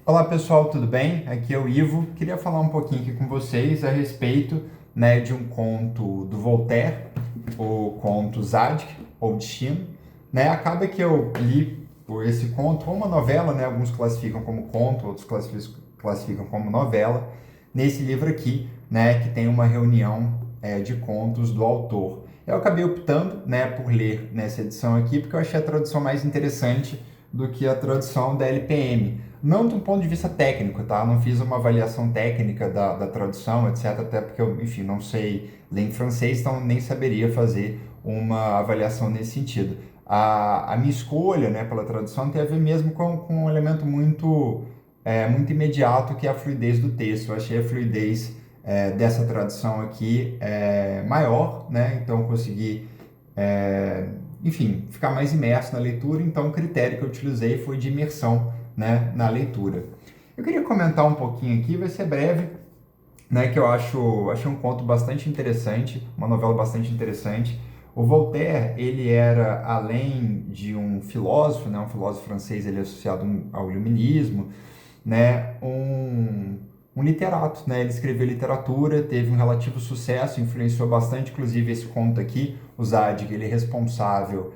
Olá pessoal, tudo bem? Aqui é o Ivo. Queria falar um pouquinho aqui com vocês a respeito, né, de um conto do Voltaire, o conto Zadig, ou Destino. Né? Acaba que eu li esse conto, ou uma novela, né? Alguns classificam como conto, outros classificam como novela, nesse livro aqui, né, que tem uma reunião de contos do autor. Eu acabei optando, né, por ler nessa edição aqui, porque eu achei a tradução mais interessante do que a tradução da LPM. Não de um ponto de vista técnico, tá? Não fiz uma avaliação técnica da tradução, etc. Até porque eu, enfim, não sei ler em francês, então nem saberia fazer uma avaliação nesse sentido. A minha escolha, né, pela tradução tem a ver mesmo com um elemento muito imediato, que é a fluidez do texto. Eu achei a fluidez dessa tradução aqui maior, né? Então eu consegui enfim, ficar mais imerso na leitura, então o critério que eu utilizei foi de imersão, né, na leitura. Eu queria comentar um pouquinho aqui, vai ser breve, né, que eu achei um conto bastante interessante, uma novela bastante interessante. O Voltaire, ele era, além de um filósofo, né, um filósofo francês, ele é associado ao iluminismo, né, um literato, né? Ele escreveu literatura, teve um relativo sucesso, influenciou bastante, inclusive esse conto aqui, o Zadig, ele é responsável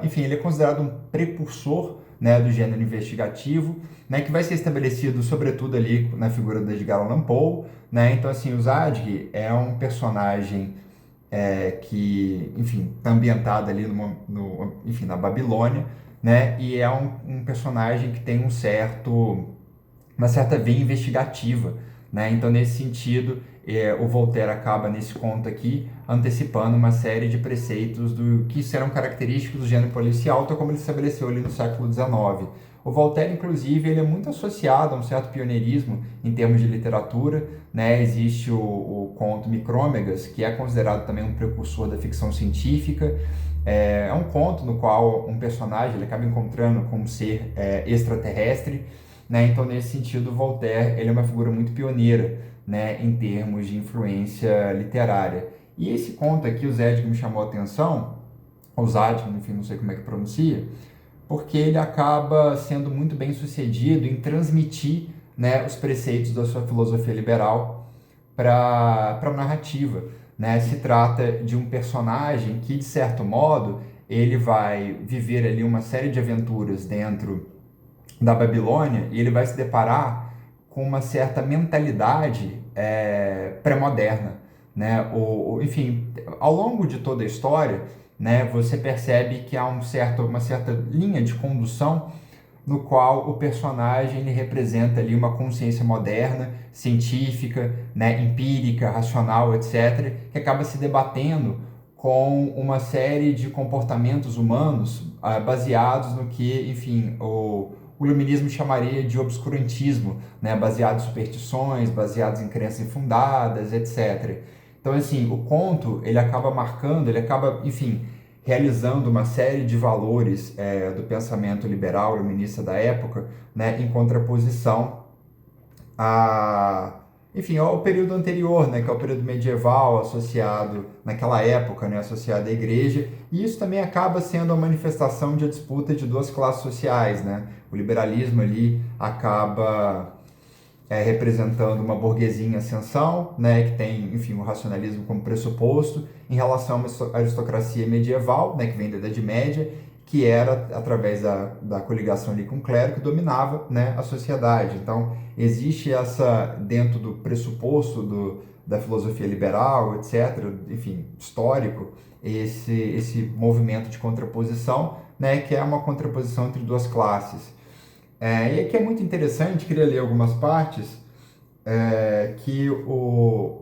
enfim, ele é considerado um precursor, né, do gênero investigativo, né, que vai ser estabelecido sobretudo ali na figura do Edgar Allan Poe, né? Então assim, o Zadig é um personagem que, enfim, está ambientado ali enfim, na Babilônia, né? E é um personagem que tem uma certa veia investigativa, né? Então, nesse sentido, o Voltaire acaba, nesse conto aqui, antecipando uma série de preceitos do que serão característicos do gênero policial, tal como ele estabeleceu ali no século XIX. O Voltaire, inclusive, ele é muito associado a um certo pioneirismo em termos de literatura, né? Existe o conto Micrômegas, que é considerado também um precursor da ficção científica. É um conto no qual um personagem ele acaba encontrando com um ser extraterrestre, né? Então, nesse sentido, Voltaire ele é uma figura muito pioneira, né, em termos de influência literária. E esse conto aqui, o Zed, que me chamou a atenção, o Zad, enfim, não sei como é que pronuncia, porque ele acaba sendo muito bem sucedido em transmitir, né, os preceitos da sua filosofia liberal para a narrativa. Né? Se trata de um personagem que, de certo modo, ele vai viver ali uma série de aventuras dentro da Babilônia e ele vai se deparar com uma certa mentalidade pré-moderna, né? Enfim, ao longo de toda a história, né, você percebe que há uma certa linha de condução no qual o personagem ele representa ali uma consciência moderna, científica, né, empírica, racional, etc., que acaba se debatendo com uma série de comportamentos humanos baseados no que, enfim, o iluminismo chamaria de obscurantismo, né, baseado em superstições, baseados em crenças infundadas, etc. Então, assim, o conto, ele acaba marcando, ele acaba, enfim, realizando uma série de valores do pensamento liberal iluminista da época, né, em contraposição a, enfim, ao período anterior, né, que é o período medieval associado, naquela época, né, associado à igreja, e isso também acaba sendo a manifestação de disputa de duas classes sociais, né? O liberalismo ali acaba representando uma burguesia em ascensão, né, que tem, enfim, o racionalismo como pressuposto, em relação a uma aristocracia medieval, né, que vem da Idade Média, que era, através da coligação ali com o clero, que dominava, né, a sociedade. Então, existe dentro do pressuposto da filosofia liberal, etc., enfim, histórico, esse movimento de contraposição, né, que é uma contraposição entre duas classes. E aqui é muito interessante, queria ler algumas partes, que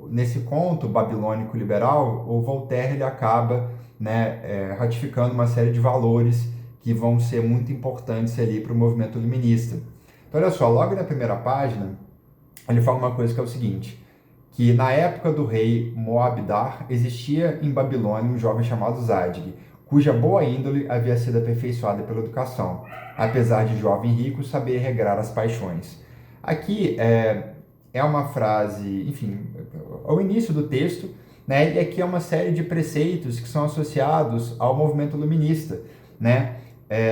nesse conto babilônico liberal, o Voltaire ele acaba, né, ratificando uma série de valores que vão ser muito importantes ali para o movimento iluminista. Então, olha só, logo na primeira página, ele fala uma coisa que é o seguinte, que na época do rei Moabdar existia em Babilônia um jovem chamado Zadig, cuja boa índole havia sido aperfeiçoada pela educação, apesar de jovem rico saber regrar as paixões. Aqui é uma frase, enfim, ao início do texto, né? E aqui é uma série de preceitos que são associados ao movimento iluminista, né?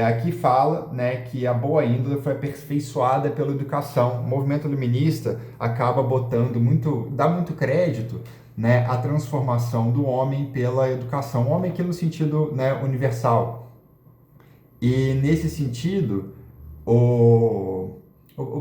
Aqui fala, né, que a boa índole foi aperfeiçoada pela educação. O movimento iluminista acaba dá muito crédito, né, à transformação do homem pela educação. O homem aqui no sentido, né, universal. E nesse sentido, o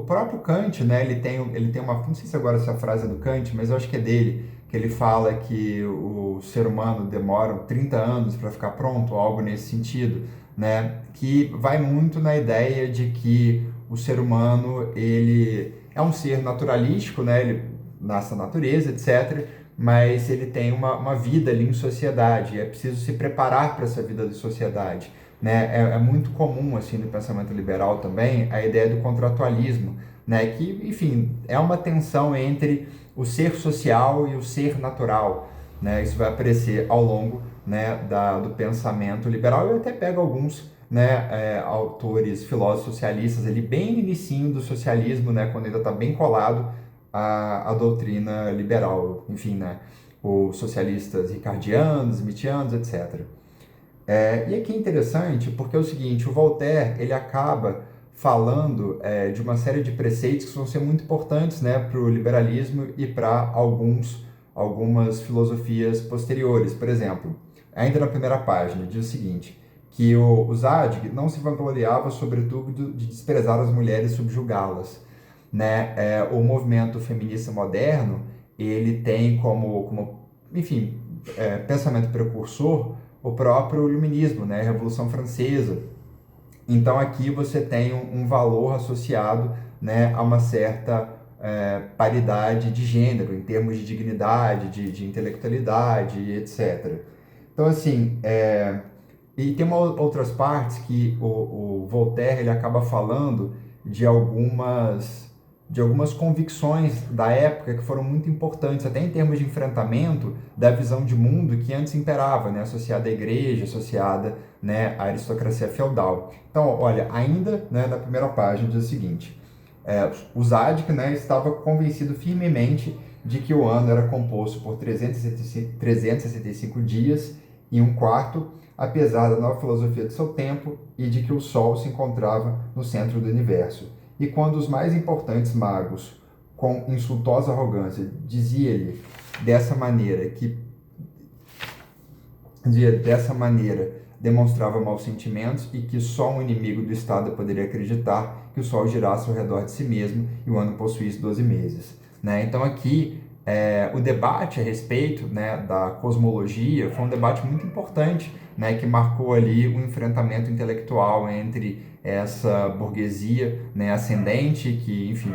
próprio Kant, né, ele tem uma, não sei se agora essa frase é do Kant, mas eu acho que é dele, que ele fala que o ser humano demora 30 anos para ficar pronto, algo nesse sentido, né, que vai muito na ideia de que o ser humano, ele é um ser naturalístico, né, ele nasce na natureza, etc., mas ele tem uma vida ali em sociedade, é preciso se preparar para essa vida de sociedade, né? É muito comum assim no pensamento liberal também a ideia do contratualismo, né? Que, enfim, é uma tensão entre o ser social e o ser natural, né? Isso vai aparecer ao longo, né, do pensamento liberal. Eu até pego alguns, né, autores, filósofos socialistas ali bem no inicinho do socialismo, né, quando ainda está bem colado a doutrina liberal, enfim, né? Os socialistas ricardianos, smithianos, etc. E aqui é interessante porque é o seguinte, o Voltaire ele acaba falando de uma série de preceitos que vão ser muito importantes, né, para o liberalismo e para algumas filosofias posteriores. Por exemplo, ainda na primeira página, diz o seguinte, que o Zadig não se vangloriava sobretudo de desprezar as mulheres e subjugá-las. Né? O movimento feminista moderno ele tem enfim, pensamento precursor o próprio iluminismo, né, a Revolução Francesa. Então aqui você tem um valor associado, né, a uma certa paridade de gênero, em termos de dignidade, de intelectualidade, etc. Então assim, e tem outras partes que o Voltaire ele acaba falando de algumas convicções da época que foram muito importantes, até em termos de enfrentamento da visão de mundo que antes imperava, né, associada à igreja, associada, né, à aristocracia feudal. Então, olha, ainda, né, na primeira página diz o seguinte, o Zadig, né, estava convencido firmemente de que o ano era composto por 365 dias e um quarto, apesar da nova filosofia de seu tempo e de que o Sol se encontrava no centro do universo. E quando os mais importantes magos, com insultosa arrogância, dizia-lhe dessa maneira demonstrava maus sentimentos e que só um inimigo do Estado poderia acreditar que o Sol girasse ao redor de si mesmo e o ano possuísse 12 meses. Né? Então aqui o debate a respeito, né, da cosmologia foi um debate muito importante, né, que marcou ali um enfrentamento intelectual entre essa burguesia, né, ascendente que, enfim,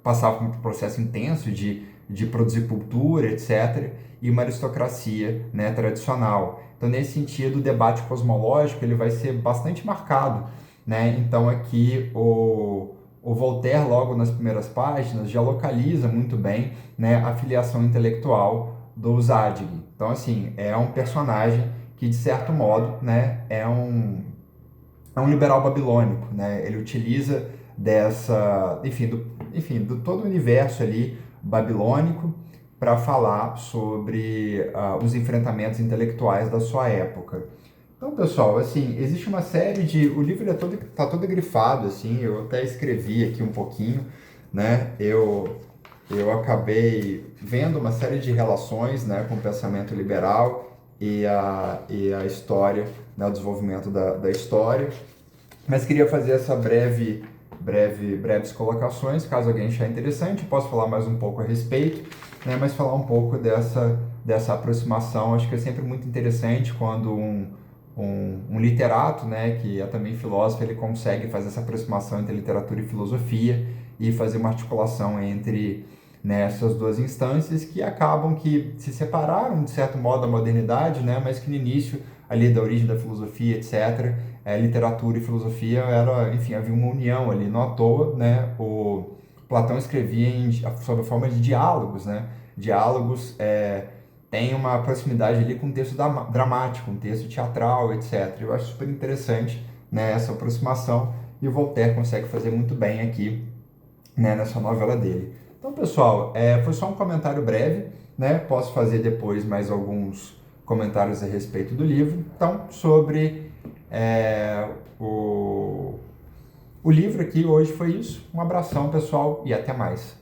passava por um processo intenso de produzir cultura, etc., e uma aristocracia, né, tradicional. Então, nesse sentido, o debate cosmológico ele vai ser bastante marcado. Né? Então, aqui o Voltaire, logo nas primeiras páginas, já localiza muito bem, né, a filiação intelectual do Zadig. Então, assim, é um personagem que, de certo modo, né, é um liberal babilônico. Né? Ele utiliza do todo o universo ali babilônico para falar sobre os enfrentamentos intelectuais da sua época. Então, pessoal, assim, existe uma série de... O livro tá todo grifado, assim, eu até escrevi aqui um pouquinho, né? Eu acabei vendo uma série de relações, né, com o pensamento liberal e a história, né, o desenvolvimento da história. Mas queria fazer essa breves colocações, caso alguém achar interessante, posso falar mais um pouco a respeito, né, mas falar um pouco dessa aproximação. Acho que é sempre muito interessante quando um literato, né, que é também filósofo, ele consegue fazer essa aproximação entre literatura e filosofia e fazer uma articulação entre, né, essas duas instâncias que acabam que se separaram, de certo modo, da modernidade, né, mas que no início ali da origem da filosofia, etc., literatura e filosofia enfim, havia uma união ali, não à toa, né, o Platão escrevia sob a forma de diálogos, né, diálogos tem uma proximidade ali com um texto dramático, um texto teatral, etc. Eu acho super interessante, né, essa aproximação, e o Voltaire consegue fazer muito bem aqui, né, nessa novela dele. Então, pessoal, foi só um comentário breve, né? Posso fazer depois mais alguns comentários a respeito do livro. Então, sobre O livro aqui hoje foi isso. Um abração, pessoal, e até mais.